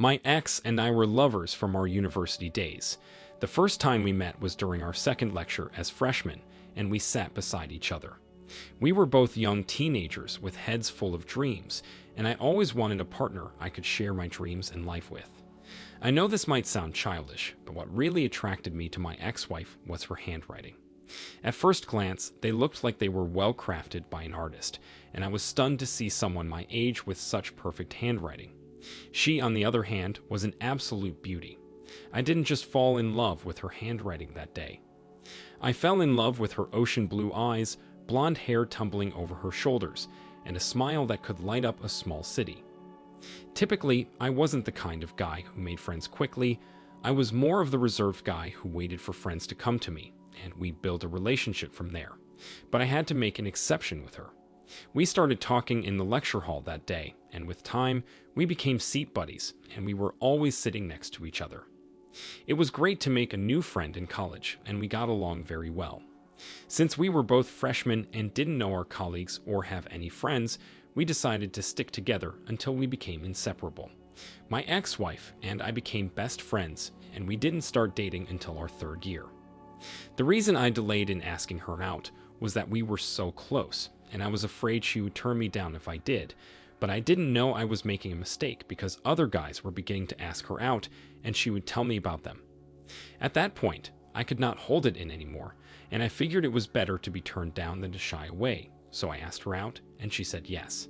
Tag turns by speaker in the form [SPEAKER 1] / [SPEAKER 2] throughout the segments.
[SPEAKER 1] My ex and I were lovers from our university days. The first time we met was during our second lecture as freshmen, and we sat beside each other. We were both young teenagers with heads full of dreams, and I always wanted a partner I could share my dreams and life with. I know this might sound childish, but what really attracted me to my ex-wife was her handwriting. At first glance, they looked like they were well crafted by an artist, and I was stunned to see someone my age with such perfect handwriting. She, on the other hand, was an absolute beauty. I didn't just fall in love with her handwriting that day. I fell in love with her ocean blue eyes, blonde hair tumbling over her shoulders, and a smile that could light up a small city. Typically, I wasn't the kind of guy who made friends quickly. I was more of the reserved guy who waited for friends to come to me, and we'd build a relationship from there. But I had to make an exception with her. We started talking in the lecture hall that day, and with time, we became seat buddies, and we were always sitting next to each other. It was great to make a new friend in college, and we got along very well. Since we were both freshmen and didn't know our colleagues or have any friends, we decided to stick together until we became inseparable. My ex-wife and I became best friends, and we didn't start dating until our third year. The reason I delayed in asking her out was that we were so close, and I was afraid she would turn me down if I did, but I didn't know I was making a mistake because other guys were beginning to ask her out, and she would tell me about them. At that point, I could not hold it in anymore, and I figured it was better to be turned down than to shy away, so I asked her out, and she said yes.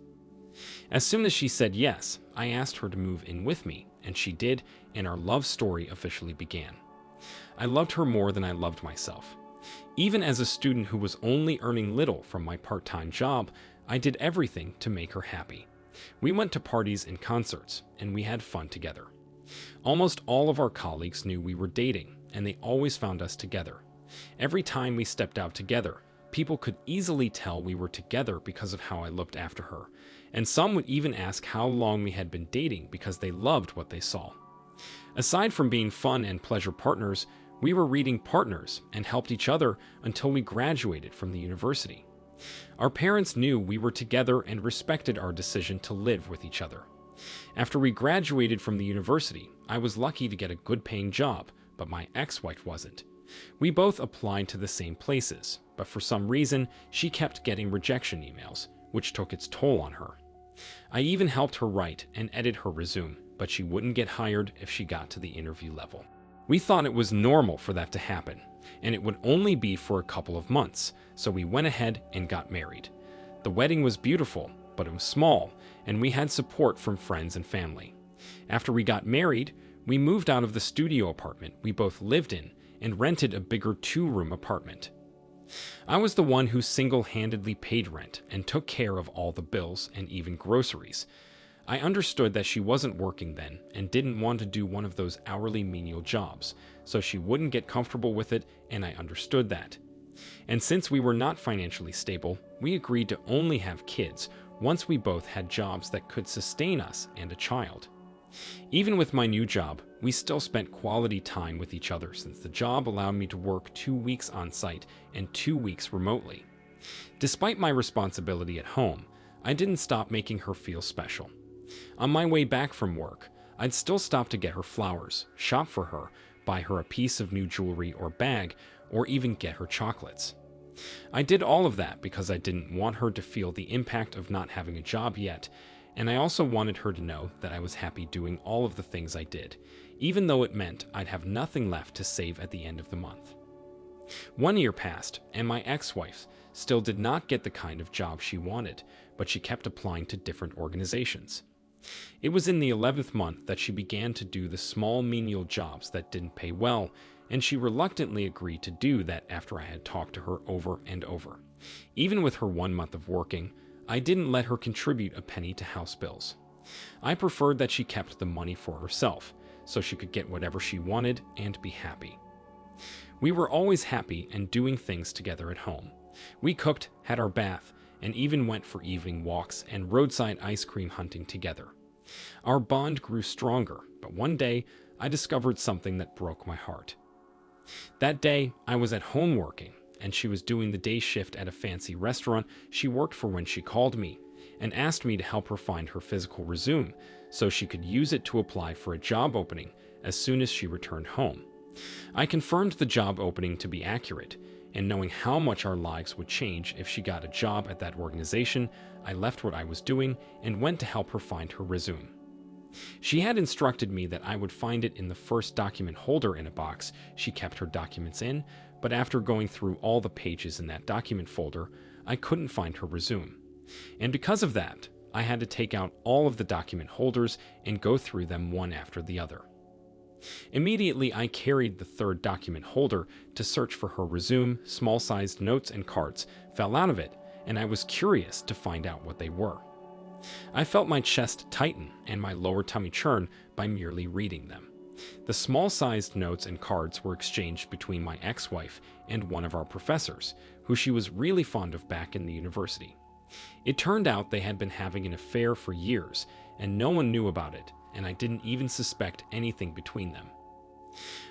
[SPEAKER 1] As soon as she said yes, I asked her to move in with me, and she did, and our love story officially began. I loved her more than I loved myself. Even as a student who was only earning little from my part-time job, I did everything to make her happy. We went to parties and concerts, and we had fun together. Almost all of our colleagues knew we were dating, and they always found us together. Every time we stepped out together, people could easily tell we were together because of how I looked after her, and some would even ask how long we had been dating because they loved what they saw. Aside from being fun and pleasure partners, we were reading partners and helped each other until we graduated from the university. Our parents knew we were together and respected our decision to live with each other. After we graduated from the university, I was lucky to get a good-paying job, but my ex-wife wasn't. We both applied to the same places, but for some reason, she kept getting rejection emails, which took its toll on her. I even helped her write and edit her resume, but she wouldn't get hired if she got to the interview level. We thought it was normal for that to happen, and it would only be for a couple of months, so we went ahead and got married. The wedding was beautiful, but it was small, and we had support from friends and family. After we got married, we moved out of the studio apartment we both lived in and rented a bigger 2-room apartment. I was the one who single-handedly paid rent and took care of all the bills and even groceries. I understood that she wasn't working then and didn't want to do one of those hourly menial jobs, so she wouldn't get comfortable with it, and I understood that. And since we were not financially stable, we agreed to only have kids once we both had jobs that could sustain us and a child. Even with my new job, we still spent quality time with each other since the job allowed me to work 2 weeks on site and 2 weeks remotely. Despite my responsibility at home, I didn't stop making her feel special. On my way back from work, I'd still stop to get her flowers, shop for her, buy her a piece of new jewelry or bag, or even get her chocolates. I did all of that because I didn't want her to feel the impact of not having a job yet, and I also wanted her to know that I was happy doing all of the things I did, even though it meant I'd have nothing left to save at the end of the month. 1 year passed, and my ex-wife still did not get the kind of job she wanted, but she kept applying to different organizations. It was in the 11th month that she began to do the small menial jobs that didn't pay well, and she reluctantly agreed to do that after I had talked to her over and over. Even with her 1 month of working, I didn't let her contribute a penny to house bills. I preferred that she kept the money for herself, so she could get whatever she wanted and be happy. We were always happy and doing things together at home. We cooked, had our bath, and even went for evening walks and roadside ice cream hunting together. Our bond grew stronger, but one day I discovered something that broke my heart. That day, I was at home working, and she was doing the day shift at a fancy restaurant she worked for when she called me, and asked me to help her find her physical resume so she could use it to apply for a job opening as soon as she returned home. I confirmed the job opening to be accurate, and knowing how much our lives would change if she got a job at that organization, I left what I was doing and went to help her find her resume. She had instructed me that I would find it in the first document holder in a box she kept her documents in, but after going through all the pages in that document folder, I couldn't find her resume. And because of that, I had to take out all of the document holders and go through them one after the other. Immediately, I carried the third document holder to search for her resume. Small-sized notes and cards fell out of it, and I was curious to find out what they were. I felt my chest tighten and my lower tummy churn by merely reading them. The small-sized notes and cards were exchanged between my ex-wife and one of our professors, who she was really fond of back in the university. It turned out they had been having an affair for years, and no one knew about it, and I didn't even suspect anything between them.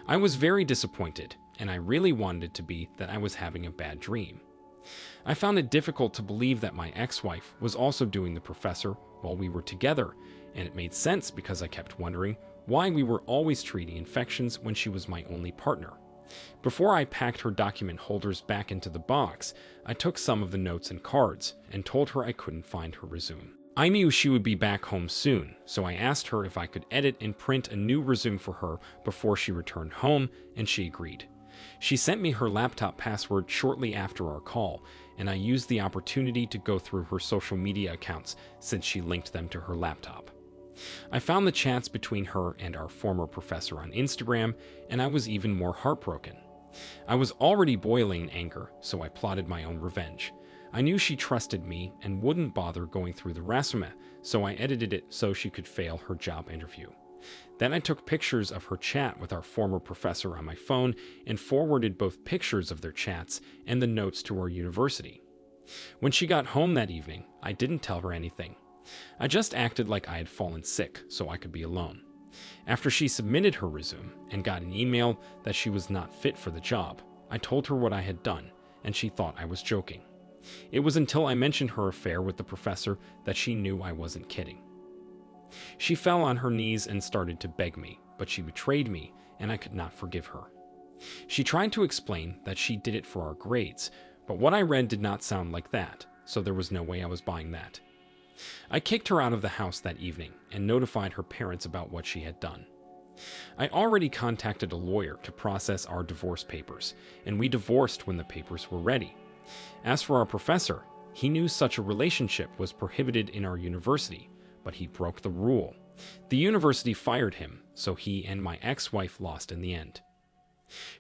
[SPEAKER 1] I was very disappointed, and I really wanted it to be that I was having a bad dream. I found it difficult to believe that my ex-wife was also doing the professor while we were together, and it made sense because I kept wondering why we were always treating infections when she was my only partner. Before I packed her document holders back into the box, I took some of the notes and cards and told her I couldn't find her resume. I knew she would be back home soon, so I asked her if I could edit and print a new resume for her before she returned home, and she agreed. She sent me her laptop password shortly after our call, and I used the opportunity to go through her social media accounts since she linked them to her laptop. I found the chats between her and our former professor on Instagram, and I was even more heartbroken. I was already boiling in anger, so I plotted my own revenge. I knew she trusted me and wouldn't bother going through the resume, so I edited it so she could fail her job interview. Then I took pictures of her chat with our former professor on my phone and forwarded both pictures of their chats and the notes to our university. When she got home that evening, I didn't tell her anything. I just acted like I had fallen sick so I could be alone. After she submitted her resume and got an email that she was not fit for the job, I told her what I had done, and she thought I was joking. It was until I mentioned her affair with the professor that she knew I wasn't kidding. She fell on her knees and started to beg me, but she betrayed me, and I could not forgive her. She tried to explain that she did it for our grades, but what I read did not sound like that, so there was no way I was buying that. I kicked her out of the house that evening and notified her parents about what she had done. I already contacted a lawyer to process our divorce papers, and we divorced when the papers were ready. As for our professor, he knew such a relationship was prohibited in our university, but he broke the rule. The university fired him, so he and my ex-wife lost in the end.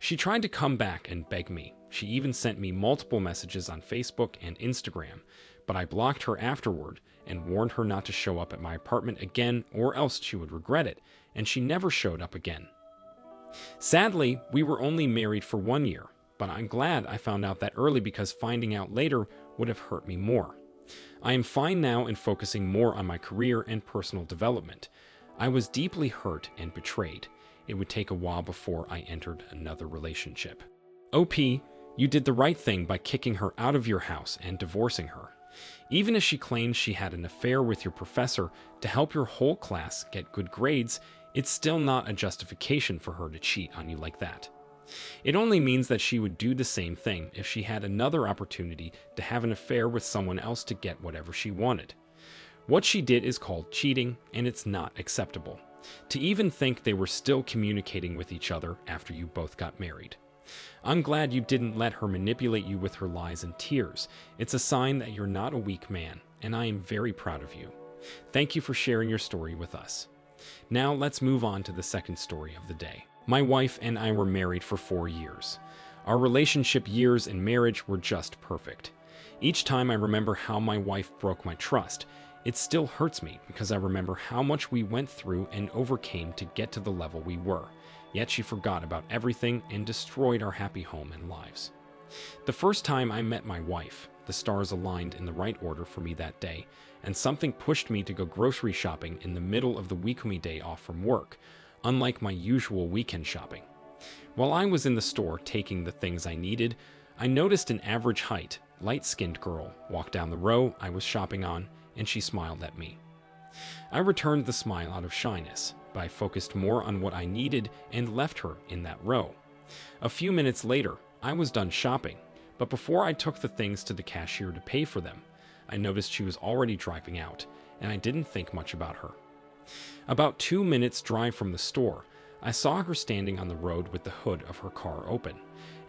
[SPEAKER 1] She tried to come back and beg me. She even sent me multiple messages on Facebook and Instagram, but I blocked her afterward and warned her not to show up at my apartment again or else she would regret it, and she never showed up again. Sadly, we were only married for 1 year, but I'm glad I found out that early because finding out later would have hurt me more. I am fine now and focusing more on my career and personal development. I was deeply hurt and betrayed. It would take a while before I entered another relationship. OP, you did the right thing by kicking her out of your house and divorcing her. Even if she claims she had an affair with your professor to help your whole class get good grades, it's still not a justification for her to cheat on you like that. It only means that she would do the same thing if she had another opportunity to have an affair with someone else to get whatever she wanted. What she did is called cheating, and it's not acceptable. To even think they were still communicating with each other after you both got married. I'm glad you didn't let her manipulate you with her lies and tears. It's a sign that you're not a weak man, and I am very proud of you. Thank you for sharing your story with us. Now let's move on to the second story of the day. My wife and I were married for 4 years. Our relationship years and marriage were just perfect. Each time I remember how my wife broke my trust, it still hurts me because I remember how much we went through and overcame to get to the level we were. Yet she forgot about everything and destroyed our happy home and lives. The first time I met my wife, the stars aligned in the right order for me that day, and something pushed me to go grocery shopping in the middle of the weekly day off from work, unlike my usual weekend shopping. While I was in the store taking the things I needed, I noticed an average height, light-skinned girl walk down the row I was shopping on and she smiled at me. I returned the smile out of shyness, but I focused more on what I needed and left her in that row. A few minutes later, I was done shopping, but before I took the things to the cashier to pay for them, I noticed she was already driving out, and I didn't think much about her. About 2 minutes' drive from the store, I saw her standing on the road with the hood of her car open,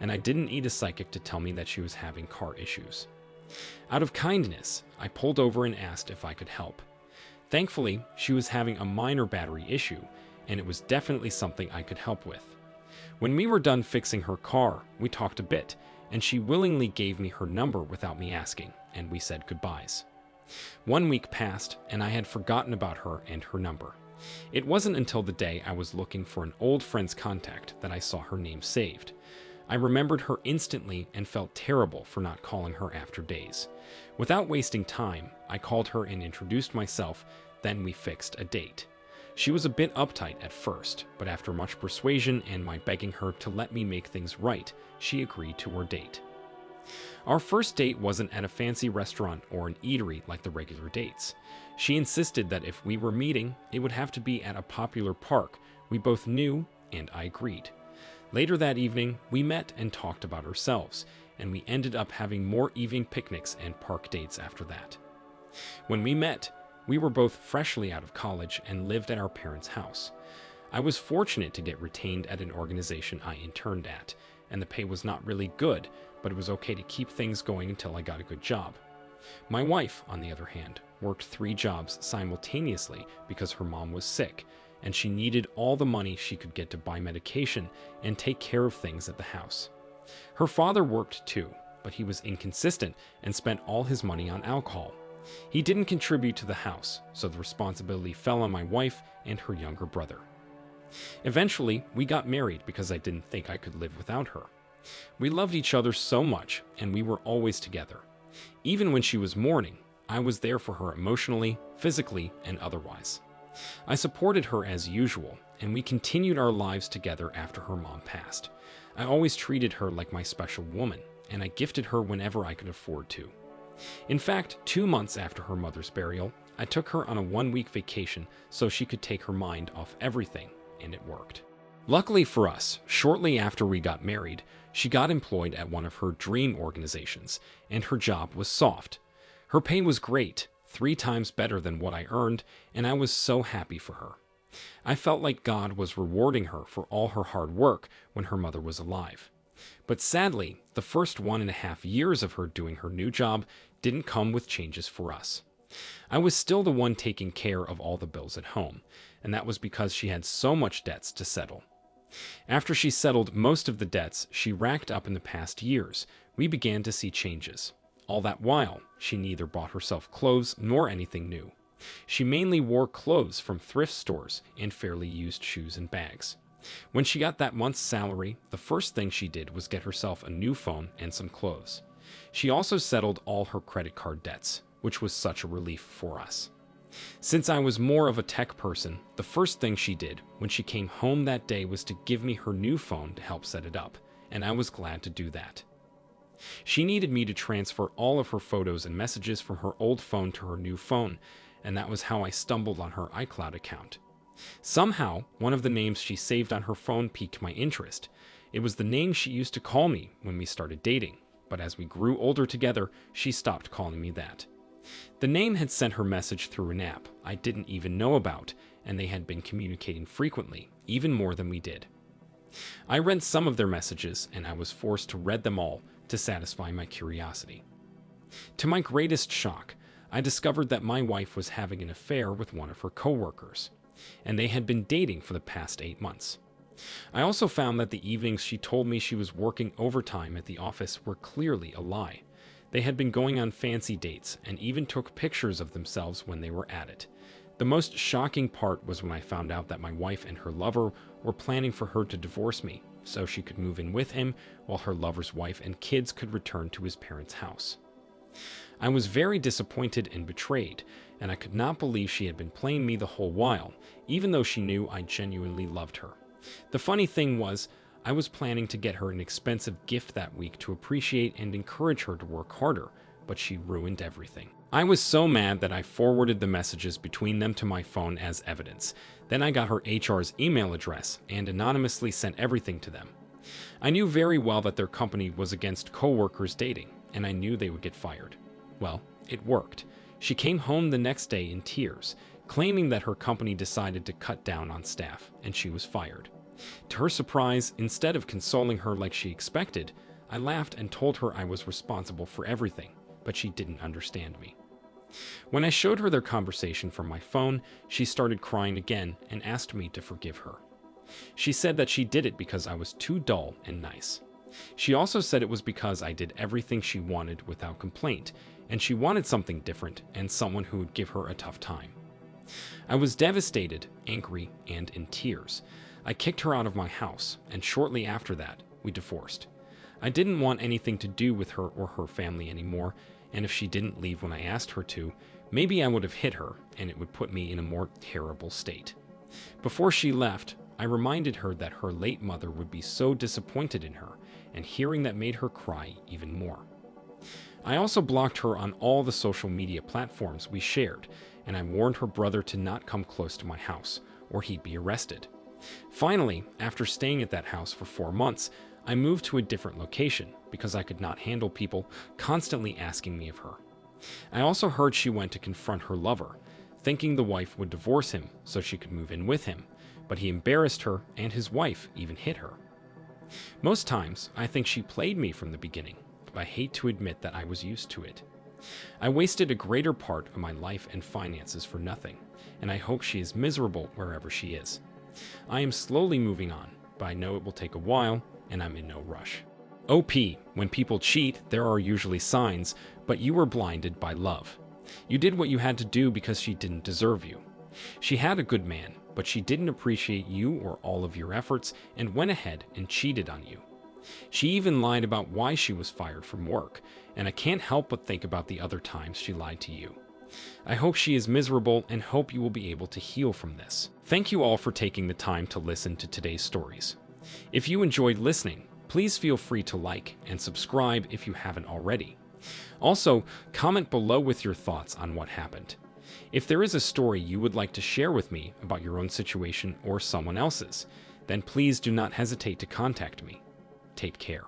[SPEAKER 1] and I didn't need a psychic to tell me that she was having car issues. Out of kindness, I pulled over and asked if I could help. Thankfully, she was having a minor battery issue, and it was definitely something I could help with. When we were done fixing her car, we talked a bit, and she willingly gave me her number without me asking, and we said goodbyes. 1 week passed, and I had forgotten about her and her number. It wasn't until the day I was looking for an old friend's contact that I saw her name saved. I remembered her instantly and felt terrible for not calling her after days. Without wasting time, I called her and introduced myself, then we fixed a date. She was a bit uptight at first, but after much persuasion and my begging her to let me make things right, she agreed to our date. Our first date wasn't at a fancy restaurant or an eatery like the regular dates. She insisted that if we were meeting, it would have to be at a popular park we both knew, and I agreed. Later that evening, we met and talked about ourselves, and we ended up having more evening picnics and park dates after that. When we met, we were both freshly out of college and lived at our parents' house. I was fortunate to get retained at an organization I interned at, and the pay was not really good, but it was okay to keep things going until I got a good job. My wife, on the other hand, worked 3 jobs simultaneously because her mom was sick, and she needed all the money she could get to buy medication and take care of things at the house. Her father worked too, but he was inconsistent and spent all his money on alcohol. He didn't contribute to the house, so the responsibility fell on my wife and her younger brother. Eventually, we got married because I didn't think I could live without her. We loved each other so much, and we were always together. Even when she was mourning, I was there for her emotionally, physically, and otherwise. I supported her as usual, and we continued our lives together after her mom passed. I always treated her like my special woman, and I gifted her whenever I could afford to. In fact, 2 months after her mother's burial, I took her on a 1-week vacation so she could take her mind off everything, and it worked. Luckily for us, shortly after we got married, she got employed at one of her dream organizations, and her job was soft. Her pay was great, 3 times better than what I earned, and I was so happy for her. I felt like God was rewarding her for all her hard work when her mother was alive. But sadly, the first 1.5 years of her doing her new job didn't come with changes for us. I was still the one taking care of all the bills at home, and that was because she had so much debts to settle. After she settled most of the debts she racked up in the past years, we began to see changes. All that while, she neither bought herself clothes nor anything new. She mainly wore clothes from thrift stores and fairly used shoes and bags. When she got that month's salary, the first thing she did was get herself a new phone and some clothes. She also settled all her credit card debts, which was such a relief for us. Since I was more of a tech person, the first thing she did when she came home that day was to give me her new phone to help set it up, and I was glad to do that. She needed me to transfer all of her photos and messages from her old phone to her new phone, and that was how I stumbled on her iCloud account. Somehow, one of the names she saved on her phone piqued my interest. It was the name she used to call me when we started dating, but as we grew older together, she stopped calling me that. The name had sent her message through an app I didn't even know about, and they had been communicating frequently, even more than we did. I read some of their messages, and I was forced to read them all to satisfy my curiosity. To my greatest shock, I discovered that my wife was having an affair with one of her coworkers, and they had been dating for the past 8 months. I also found that the evenings she told me she was working overtime at the office were clearly a lie. They had been going on fancy dates and even took pictures of themselves when they were at it. The most shocking part was when I found out that my wife and her lover were planning for her to divorce me so she could move in with him while her lover's wife and kids could return to his parents' house. I was very disappointed and betrayed, and I could not believe she had been playing me the whole while, even though she knew I genuinely loved her. The funny thing was, I was planning to get her an expensive gift that week to appreciate and encourage her to work harder, but she ruined everything. I was so mad that I forwarded the messages between them to my phone as evidence. Then I got her HR's email address and anonymously sent everything to them. I knew very well that their company was against coworkers dating, and I knew they would get fired. Well, it worked. She came home the next day in tears, claiming that her company decided to cut down on staff, and she was fired. To her surprise, instead of consoling her like she expected, I laughed and told her I was responsible for everything, but she didn't understand me. When I showed her their conversation from my phone, she started crying again and asked me to forgive her. She said that she did it because I was too dull and nice. She also said it was because I did everything she wanted without complaint, and she wanted something different and someone who would give her a tough time. I was devastated, angry, and in tears. I kicked her out of my house, and shortly after that, we divorced. I didn't want anything to do with her or her family anymore, and if she didn't leave when I asked her to, maybe I would have hit her, and it would put me in a more terrible state. Before she left, I reminded her that her late mother would be so disappointed in her, and hearing that made her cry even more. I also blocked her on all the social media platforms we shared, and I warned her brother to not come close to my house, or he'd be arrested. Finally, after staying at that house for 4 months, I moved to a different location because I could not handle people constantly asking me of her. I also heard she went to confront her lover, thinking the wife would divorce him so she could move in with him, but he embarrassed her and his wife even hit her. Most times, I think she played me from the beginning, but I hate to admit that I was used to it. I wasted a greater part of my life and finances for nothing, and I hope she is miserable wherever she is. I am slowly moving on, but I know it will take a while, and I'm in no rush. OP, when people cheat, there are usually signs, but you were blinded by love. You did what you had to do because she didn't deserve you. She had a good man, but she didn't appreciate you or all of your efforts and went ahead and cheated on you. She even lied about why she was fired from work, and I can't help but think about the other times she lied to you. I hope she is miserable and hope you will be able to heal from this. Thank you all for taking the time to listen to today's stories. If you enjoyed listening, please feel free to like and subscribe if you haven't already. Also, comment below with your thoughts on what happened. If there is a story you would like to share with me about your own situation or someone else's, then please do not hesitate to contact me. Take care.